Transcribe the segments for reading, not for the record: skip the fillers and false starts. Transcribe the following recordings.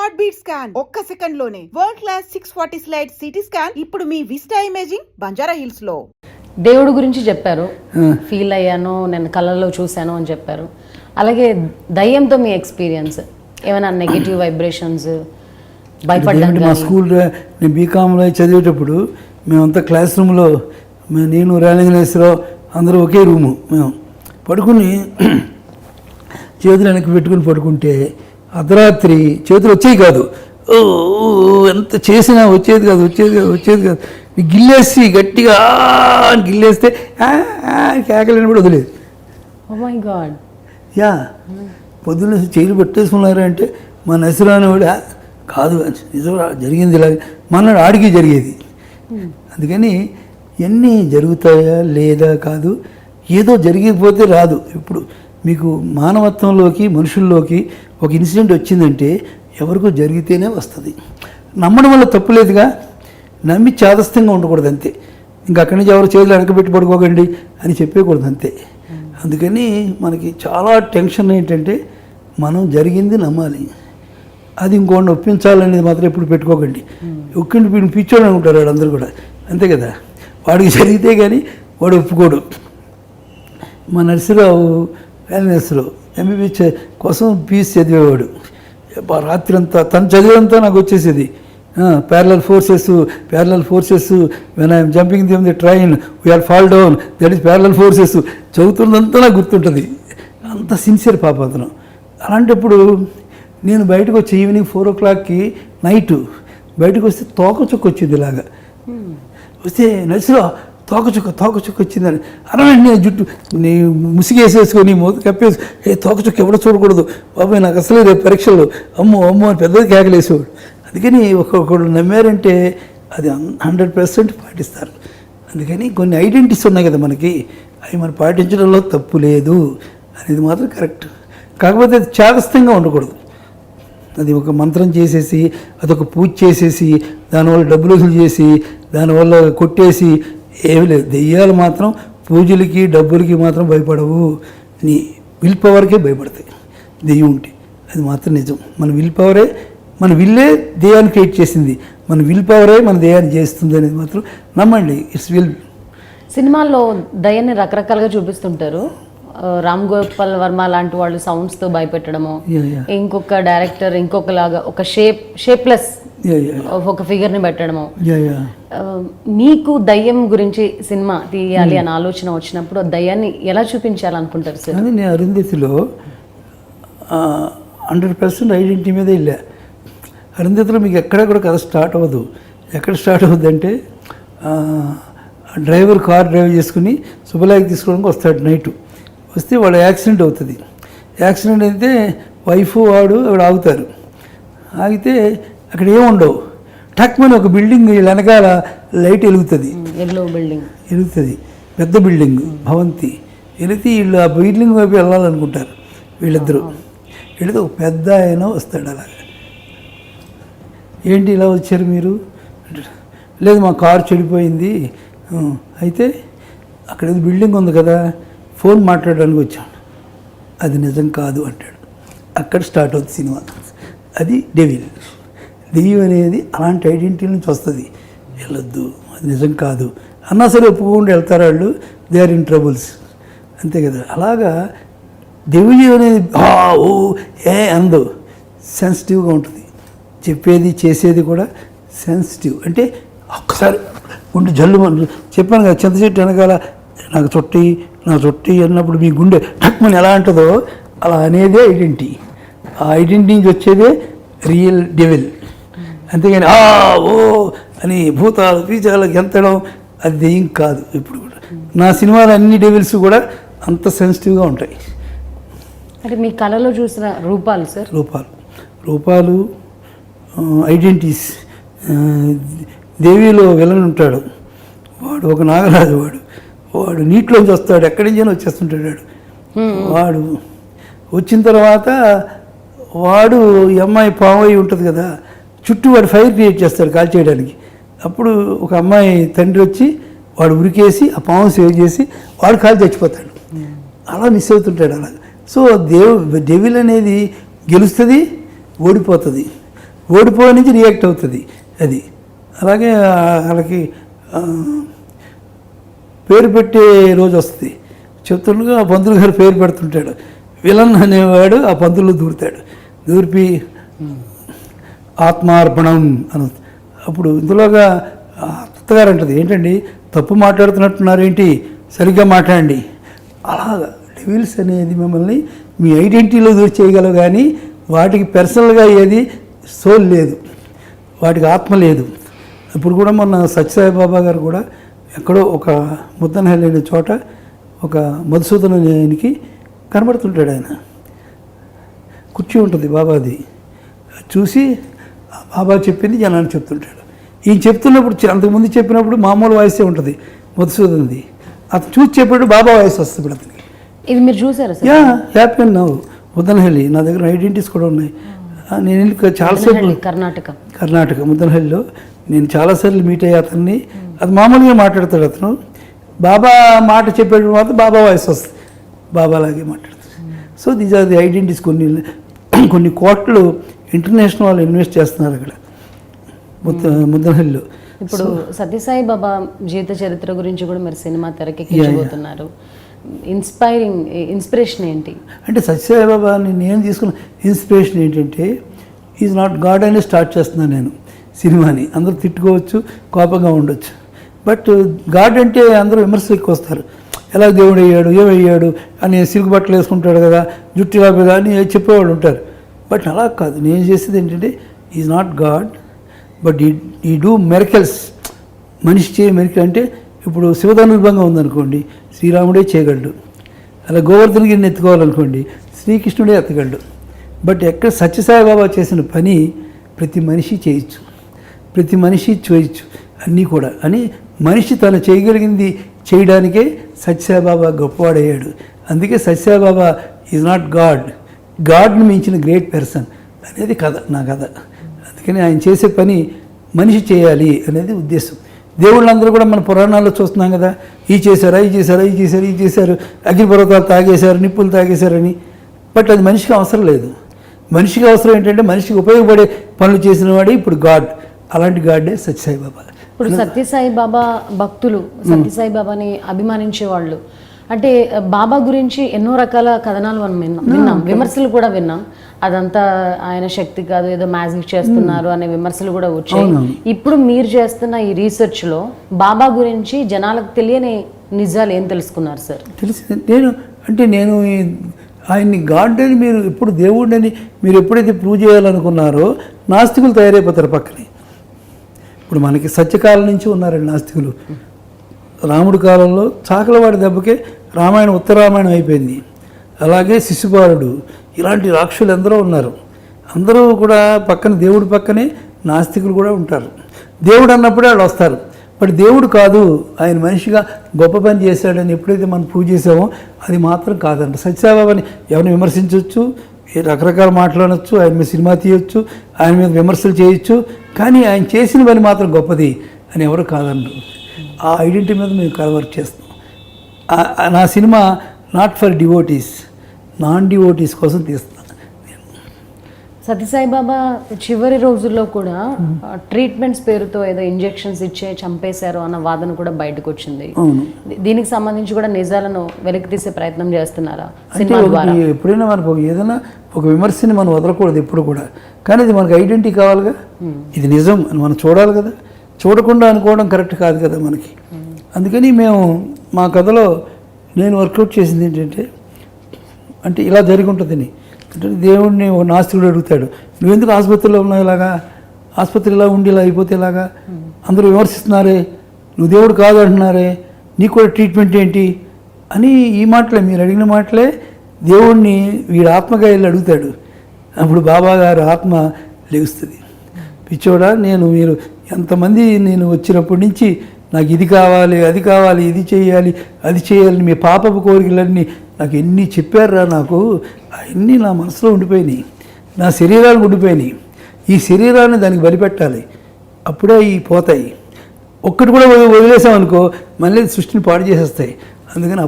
Heart beat scan ఒక్క second లోనే world class 640 slide CT scan ఇప్పుడు మీ విస్టా ఇమేజింగ్ బంజారా హిల్స్ లో. దేవుడి గురించి చెప్పారు, ఫీల్ అయ్యాను, నేను కళ్ళల్లో చూశాను అని చెప్పారు. అలాగే దయ్యంతో మీ ఎక్స్పీరియన్స్ ఏమైనా నెగిటివ్ వైబ్రేషన్స్, భయపడ్డాను? మా స్కూల్ నేను బీకామ్లో చదివేటప్పుడు మేమంతా క్లాస్ రూమ్లో నేను రాజలింగేశ్వరరావు అందరూ ఒకే రూము. మేము పడుకుని చేతులు వెనక్కి పెట్టుకుని పడుకుంటే అర్ధరాత్రి చేతులు వచ్చేవి కాదు, ఎంత చేసినా వచ్చేది కాదు. గిల్లేసి గట్టిగా గిల్లేస్తే కేకలేని కూడా వదిలేదు. Oh my God. యా పొద్దున్న చేతులు పట్టేసుకున్నారు అంటే మా నసిరాని కూడా కాదు నిజం జరిగింది, ఇలా మన ఆడికి జరిగేది. అందుకని ఎన్ని జరుగుతాయా లేదా కాదు, ఏదో జరిగిపోతే రాదు. ఇప్పుడు మీకు మానవత్వంలోకి మనుషుల్లోకి ఒక ఇన్సిడెంట్ వచ్చిందంటే ఎవరికో జరిగితేనే వస్తుంది. నమ్మడం వల్ల తప్పు లేదుగా, నమ్మి చాదస్తంగా ఉండకూడదు అంతే. ఇంకా అక్కడి నుంచి ఎవరు చేతులు వెనకబెట్టి పడుకోకండి అని చెప్పేకూడదు అంతే. అందుకని మనకి చాలా టెన్షన్ ఏంటంటే మనం జరిగింది నమ్మాలి, అది ఇంకోటి ఒప్పించాలనేది మాత్రం ఎప్పుడు పెట్టుకోకండి. ఒక్కింటి వీడిని పిచ్చోడు అనుకుంటారు వాడు అందరూ కూడా, అంతే కదా. వాడికి జరిగితే కానీ వాడు ఒప్పుకోడు. మా నరసింహరావు నరసింహరావు ఎంబీబీఎస్ కోసం పీస్ చదివేవాడు. రాత్రి అంతా తను చదివేంతా నాకు వచ్చేసేది. Parallel forces when I'm jumping the train we are fall down, that is parallel forces చదువుతున్నంతా నాకు గుర్తుంటుంది. అంత సిన్సియర్ పాప అతను. అలాంటప్పుడు నేను బయటకు వచ్చి ఈవినింగ్ 4 o'clockకి నైటు బయటకు వస్తే తోకచుక్క వచ్చింది. ఇలాగా వస్తే నరసింహరావు తోకచుక్క వచ్చిందని అరవండి. నేను జుట్టు ముసిగేసేసుకొని మూత కప్పేసి తోకచుక్క ఎవడో చూడకూడదు బాబాయ్, నాకు అసలు రేపు పరీక్షలు అమ్మో అని పెద్దది కేకలేసేవాడు. అందుకని ఒక్కొక్కడు నమ్మారంటే అది 100% పాటిస్తారు. అందుకని కొన్ని ఐడెంటిటీస్ ఉన్నాయి కదా మనకి, అవి మనం పాటించడంలో తప్పు లేదు అనేది మాత్రం కరెక్ట్. కాకపోతే అది చాదస్తంగా ఉండకూడదు. అది ఒక మంత్రం చేసేసి అదొక పూజ చేసేసి దానివల్ల డబ్బులు వసూలు చేసి దానివల్ల కొట్టేసి ఏమి లేదు. దెయ్యాలు మాత్రం పూజలకి డబ్బులకి మాత్రం భయపడవు, నీ విల్ పవర్కే భయపడతాయి దెయ్యం ఉంటే. అది మాత్రం నిజం. మన విల్లే దెయ్యాన్ని క్రియేట్ చేసింది, మన విల్ పవరే మన దెయ్యాన్ని చేస్తుంది అనేది మాత్రం నమ్మండి. It's will. సినిమాల్లో దయ్యాన్ని రకరకాలుగా చూపిస్తుంటారు. రామ్ గోపాల్ వర్మ లాంటి వాళ్ళు సౌండ్స్తో భయపెట్టడము, ఇంకొక డైరెక్టర్ ఇంకొకలాగా ఒక షేప్లెస్ ఒక ఫిగర్ని పెట్టడము. మీకు దయ్యం గురించి సినిమా తీయాలి అని ఆలోచన వచ్చినప్పుడు దయ్యాన్ని ఎలా చూపించాలనుకుంటారు సార్? అని నేను అరుంధతిలో 100% ఐడెంటిటీ మీద వెళ్ళా. అరుంధతిలో మీకు ఎక్కడ కూడా కథ స్టార్ట్ అవ్వదు. ఎక్కడ స్టార్ట్ అవుద్ది అంటే డ్రైవర్ కార్ డ్రైవ్ చేసుకుని శుభలాకి తీసుకోవడానికి వస్తాడు. నైటు వస్తే వాడు యాక్సిడెంట్ అవుతుంది. యాక్సిడెంట్ అయితే వైఫ్ వాడు ఆగుతారు. ఆగితే అక్కడ ఏముండవు. టక్మని ఒక బిల్డింగ్ వెనకాల లైట్ వెలుగుతుంది, పెద్ద బిల్డింగ్ భవంతి వెళితే వీళ్ళు ఆ బిల్డింగ్ వైపు వెళ్ళాలనుకుంటారు. వీళ్ళిద్దరూ వెళితే ఒక పెద్ద ఆయన వస్తాడు. అలాగా ఏంటి ఇలా వచ్చారు మీరు? లేదు మా కారు చెడిపోయింది, అయితే అక్కడ ఏదో బిల్డింగ్ ఉంది కదా, ఫోన్ మాట్లాడడానికి వచ్చాను, అది నిజం కాదు అంటాడు. అక్కడ స్టార్ట్ అవుతుంది సినిమా. అది డెవిల్. దెయ్యం అనేది అలాంటి ఐడెంటిటీ నుంచి వస్తుంది. వెళ్ళొద్దు, అది నిజం కాదు అన్నా సరే ఒప్పుకోకుండా వెళ్తారు వాళ్ళు. దే ఆర్ ఇన్ ట్రబుల్స్, అంతే కదా. అలాగా దెయ్యం అనేది అందు సెన్సిటివ్గా ఉంటుంది. చెప్పేది చేసేది కూడా సెన్సిటివ్. అంటే ఒక్కసారి గుండె జల్లు చెప్పాను కదా, చింత చెట్టు వెనకాల నా చుట్టి అన్నప్పుడు మీ గుండె టక్మని ఎలా అంటుందో అలా అనేదే ఐడెంటిటీ. ఆ ఐడెంటిటీ నుంచి వచ్చేదే రియల్ డెవిల్. అంతేగాని అని భూతాలు పీచాలు గెంతడం అది దెయ్యం కాదు. ఇప్పుడు కూడా నా సినిమాలో అన్ని డెవిల్స్ కూడా అంత సెన్సిటివ్గా ఉంటాయి. అంటే మీ కళలో చూసిన రూపాలు సార్? రూపాలు ఐడెంటిటీస్. దేవిలో విలన్ ఉంటాడు, వాడు ఒక నాగరాజు. వాడు నీటిలోంచి వస్తాడు, ఎక్కడి నుంచైనా వచ్చేస్తుంటాడు. వాడు వచ్చిన తర్వాత వాడు ఈ అమ్మాయి పాము అయి ఉంటుంది కదా, చుట్టూ వాడు ఫైర్ క్రియేట్ చేస్తాడు కాల్ చేయడానికి. అప్పుడు ఒక అమ్మాయి తండ్రి వచ్చి వాడు ఉరికేసి ఆ పాము సేవ్ చేసి వాడు కాలు చచ్చిపోతాడు. అలా మిస్ అవుతుంటాడు. అలా సో డెవిల్ అనేది గెలుస్తుంది, ఓడిపోతుంది. ఓడిపోయి నుంచి రియాక్ట్ అవుతుంది అది. అలాగే వాళ్ళకి పేరు పెట్టే రోజు వస్తుంది. చెప్తుండగా ఆ పంతులు గారు పేరు పెడుతుంటాడు. విలన్ అనేవాడు ఆ పంతుల్లో దూరిపి ఆత్మార్పణం అని. అప్పుడు ఇందులోగా అత్తగారు అంటది, ఏంటండి తప్పు మాట్లాడుతున్నట్టున్నారు, ఏంటి సరిగ్గా మాట్లాడండి. అలాగా డెవిల్స్ అనేది మిమ్మల్ని మీ ఐడెంటిటీలో దూరి చేయగలవు, కానీ వాటికి పర్సనల్గా ఏది సోల్ లేదు, వాటికి ఆత్మ లేదు. ఇప్పుడు కూడా మొన్న సత్యసాయిబాబా గారు కూడా ఎక్కడో ఒక ముద్దనహల్లి అనే చోట ఒక మధుసూదనునికి కనబడుతుంటాడు. ఆయన కుర్చీ ఉంటుంది బాబాది, చూసి బాబా చెప్పింది జనాన్ని చెప్తుంటాడు. ఈయన చెప్తున్నప్పుడు అంతకుముందు చెప్పినప్పుడు మామూలు వాయిసే ఉంటుంది మధుసూదన్ది, అతను చూసి చెప్పాడు బాబా వాయిస్ వస్తుంది అతనికి. ఇది మీరు చూసారా సార్? హ్యాపీ అన్నావు. ముద్దనహల్లి నా దగ్గర ఐడెంటిటీస్ కూడా ఉన్నాయి. నేను చాలాసేపు కర్ణాటక ముద్దనహల్లిలో నేను చాలాసార్లు మీట్ అయ్యే అతన్ని. అది మామూలుగా మాట్లాడతాడు అతను. బాబా మాట చెప్పేటప్పుడు మాత్రం బాబా వాయిస్ వస్తుంది, బాబా లాగే మాట్లాడుతుంది. So these are the identities. కొన్ని కోట్లు ఇంటర్నేషనల్ వాళ్ళు ఇన్వెస్ట్ చేస్తున్నారు అక్కడ ముద్దనహల్లిలో. ఇప్పుడు సత్యసాయి బాబా జీవిత చరిత్ర గురించి కూడా మీరు సినిమా తెరకెక్కించబోతున్నారు. ఇన్స్పిరేషన్ ఏంటి అంటే సత్యసాయి బాబా నేను తీసుకున్న ఇన్స్పిరేషన్ ఏంటంటే, ఈజ్ నాట్ గాడ్ అని స్టార్ట్ చేస్తున్నాను నేను సినిమాని. అందరూ తిట్టుకోవచ్చు, కోపంగా ఉండొచ్చు, బట్ గాడ్ అంటే అందరూ విమర్శలు ఎక్కువ వస్తారు. ఎలా దేవుడు అయ్యాడు, ఏమయ్యాడు అని, సిల్క్ బట్టలు వేసుకుంటాడు కదా, జుట్టు ఇలా కదా అని చెప్పేవాళ్ళు ఉంటారు. బట్ అలా కాదు. నేను చేసేది ఏంటంటే, ఈజ్ నాట్ గాడ్ బట్ ఈ డూ మెరకల్స్. మనిషి చేయ మెరకల్ అంటే, ఇప్పుడు శివధనుర్భంగా ఉందనుకోండి, శ్రీరాముడే చేయగలడు. అలా గోవర్ధనగిరిని ఎత్తుకోవాలనుకోండి, శ్రీకృష్ణుడే ఎత్తగలడు. బట్ ఎక్కడ సత్యసాయిబాబా చేసిన పని ప్రతి మనిషి చేయొచ్చు, ప్రతి మనిషి చేయొచ్చు అన్నీ కూడా అని. మనిషి తను చేయగలిగింది చేయడానికే సత్యసాయిబాబా గొప్పవాడయ్యాడు. అందుకే సత్యసాయిబాబా ఈజ్ నాట్ గాడ్, గాడ్ని మించిన గ్రేట్ పర్సన్ అనేది కథ, నా కథ. అందుకని ఆయన చేసే పని మనిషి చేయాలి అనేది ఉద్దేశం. దేవుళ్ళందరూ కూడా మన పురాణాల్లో చూస్తున్నాం కదా, ఈ చేశారు, ఈ చేశారు, అగ్నిపర్వతాలు తాగేశారు, నిప్పులు తాగేశారని. బట్ అది మనిషికి అవసరం లేదు. మనిషికి అవసరం ఏంటంటే, మనిషికి ఉపయోగపడే పనులు చేసిన వాడే ఇప్పుడు గాడ్. అలాంటి గాడే సత్యసాయిబాబా. ఇప్పుడు సత్యసాయిబాబా భక్తులు, సత్యసాయిబాబాని అభిమానించే వాళ్ళు అంటే బాబా గురించి ఎన్నో రకాల కథనాలు మనం విన్నాం, విమర్శలు కూడా విన్నాం. అదంతా ఆయన శక్తి కాదు, ఏదో మ్యాజిక్ చేస్తున్నారు అనే విమర్శలు కూడా వచ్చాయి. ఇప్పుడు మీరు చేస్తున్న ఈ రీసెర్చ్లో బాబా గురించి జనాలకు తెలియని నిజాలు ఏం తెలుసుకున్నారు సార్? నేను ఆయన్ని గాడ్ అని, మీరు ఎప్పుడు దేవుడిని మీరు ఎప్పుడైతే ప్రూవ్ చేయాలనుకున్నారో నాస్తికులు తయారైపోతారు పక్కనే. ఇప్పుడు మనకి సత్యకాలం నుంచి ఉన్నారండి నాస్తికులు. రాముడి కాలంలో చాకలవాడి దెబ్బకే రామాయణం ఉత్తరామాయణం అయిపోయింది. అలాగే శిశుపాలుడు, ఇలాంటి రాక్షసులు ఎందరో ఉన్నారు. అందరూ కూడా పక్కన, దేవుడి పక్కనే నాస్తికులు కూడా ఉంటారు. దేవుడు అన్నప్పుడే వాళ్ళు వస్తారు. బట్ దేవుడు కాదు, ఆయన మనిషిగా గొప్ప పని చేశాడని ఎప్పుడైతే మనం ప్రూవ్ చేసామో అది మాత్రం కాదంట. సత్యసాయిబాబాని ఎవరిని విమర్శించవచ్చు, రకరకాల మాట్లాడవచ్చు, ఆయన మీద సినిమా తీయొచ్చు, ఆయన మీద విమర్శలు చేయొచ్చు, కానీ ఆయన చేసిన పని మాత్రం గొప్పది అని ఎవరు కాదన్నారు. ఆ ఐడెంటిటీ మీద మేము కవర్క్ చేస్తున్నాం. నా cinema not for devotees, non devotees కోసం తీస్తున్నాను. సత్యసాయిబాబా చివరి రోజుల్లో కూడా ట్రీట్మెంట్స్ పేరుతో ఏదో ఇంజెక్షన్స్ ఇచ్చే చంపేశారు అన్న వాదన కూడా బయటకు వచ్చింది. దీనికి సంబంధించి కూడా నిజాలను వెలికి తీసే ప్రయత్నం చేస్తున్నారా? ఎప్పుడైనా మనకు ఏదైనా ఒక విమర్శని మనం వదలకూడదు ఎప్పుడు కూడా, కానీ ఇది మనకు ఐడెంటిటీ కావాలిగా, ఇది నిజం అని మనం చూడాలి కదా. చూడకుండా అనుకోవడం కరెక్ట్ కాదు కదా మనకి. అందుకని మేము మా కథలో నేను వర్కౌట్ చేసింది ఏంటంటే, అంటే ఇలా జరిగి ఉంటుందని. అంటే దేవుడిని ఒక నాస్తికుడు అడుగుతాడు, నువ్వెందుకు ఆసుపత్రిలో ఉన్నావు, ఇలాగా ఆసుపత్రి ఇలా ఉండి ఇలా అయిపోతే ఇలాగా, అందరూ విమర్శిస్తున్నారే, నువ్వు దేవుడు కాదు అంటున్నారే, నీకు కూడా ట్రీట్మెంట్ ఏంటి అని. ఈ మాటలే, మీరు అడిగిన మాటలే దేవుడిని వీడు ఆత్మగా వెళ్ళి అడుగుతాడు. అప్పుడు బాబా గారు ఆత్మ లెగుస్తుంది, పిచ్చోడా మీరు ఎంతమంది నేను వచ్చినప్పటి నుంచి నాకు ఇది కావాలి, అది కావాలి, ఇది చేయాలి, అది చేయాలి, మీ పాపపు కోరికలన్నీ నాకు ఎన్ని చెప్పారా, నాకు అవన్నీ నా మనసులో ఉండిపోయినాయి, నా శరీరాలు ఉండిపోయినాయి. ఈ శరీరాన్ని దానికి బలిపెట్టాలి, అప్పుడే ఈ పోతాయి. ఒక్కటి కూడా వదిలేసామనుకో మళ్ళీ సృష్టిని పాడు చేసేస్తాయి. అందుకని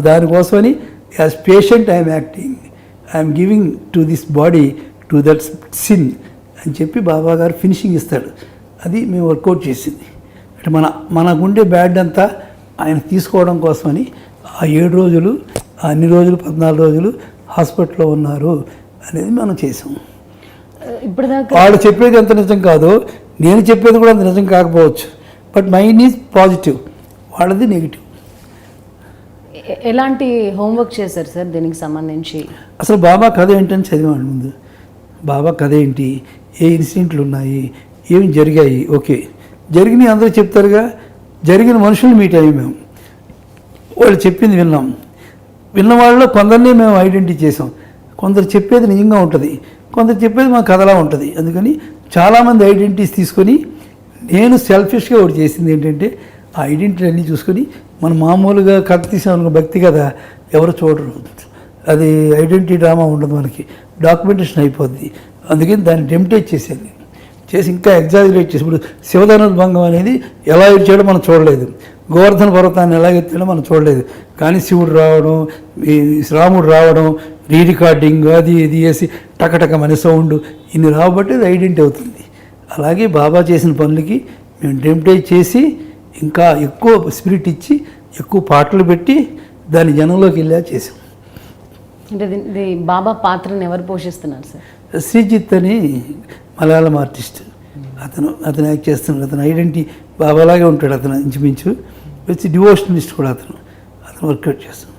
దానికోసమని as patient I'm acting, I'm giving to this body to that sin అని చెప్పి బాబా గారు ఫినిషింగ్ ఇస్తాడు. అది మేము వర్కౌట్ చేసింది. అంటే మనకుండే బ్యాడ్ అంతా ఆయన తీసుకోవడం కోసమని ఆ 7 రోజులు, అన్ని రోజులు 14 రోజులు హాస్పిటల్లో ఉన్నారు అనేది మనం చేసాం. ఇప్పటిదాకా వాళ్ళు చెప్పేది ఎంత నిజం కాదో నేను చెప్పేది కూడా అంత నిజం కాకపోవచ్చు. బట్ మైండ్ ఈజ్ పాజిటివ్, వాళ్ళది నెగిటివ్. ఎలాంటి హోంవర్క్ చేశారు సార్ దీనికి సంబంధించి? అసలు బాబా కథ ఏంటని చదివాను ముందు. బాబా కథ ఏంటి, ఏ ఇన్సిడెంట్లు ఉన్నాయి, ఏమి జరిగాయి. ఓకే, జరిగినవి అందరూ చెప్తారుగా, జరిగిన మనుషులు మీట్ అయ్యి మేము వాళ్ళు చెప్పింది విన్నాం. విన్న వాళ్ళలో కొందరిని మేము ఐడెంటిఫై చేసాం. కొందరు చెప్పేది నిజంగా ఉంటుంది, కొందరు చెప్పేది మా కథలా ఉంటుంది. అందుకని చాలామంది ఐడెంటిటీస్ తీసుకొని నేను సెల్ఫిష్గా ఒకటి చేసింది ఏంటంటే ఆ ఐడెంటిటీ అన్నీ చూసుకొని మనం మామూలుగా కథ తీసామనుకో భక్తి కదా ఎవరు చూడరు, అది ఐడెంటిటీ డ్రామా ఉండదు, మనకి డాక్యుమెంటేషన్ అయిపోద్ది. అందుకని దాన్ని డెమిటేట్ చేసేది చేసి ఇంకా ఎగ్జాజరేట్ చేసి ఇప్పుడు శివధనుర్భంగం అనేది ఎలా ఇచ్చాడో మనం చూడలేదు, గోవర్ధన పర్వతాన్ని ఎలా ఎత్తాడో మనం చూడలేదు. కానీ శివుడు రావడం, ఈ రాముడు రావడం, రికార్డింగ్ అది ఇది వేసి టకటక మన సౌండ్ ఇన్ని రాబట్టి అది ఐడెంటిటీ అవుతుంది. అలాగే బాబా చేసిన పనులకి మేము డెమిటేట్ చేసి ఇంకా ఎక్కువ స్పిరిట్ ఇచ్చి ఎక్కువ పాటలు పెట్టి దాని జనంలోకి వెళ్ళా చేసాం. అంటే ఇది బాబా పాత్రను ఎవరు పోషిస్తున్నారు సార్? శ్రీజిత్ అని మలయాళం ఆర్టిస్ట్, అతను యాక్ట్ చేస్తున్నాడు. అతను ఐడెంటిటీ బాబాలాగే ఉంటాడు. అతను ఇంచుమించు వచ్చి డివోషనలిస్ట్ కూడా అతను వర్కౌట్ చేస్తాడు.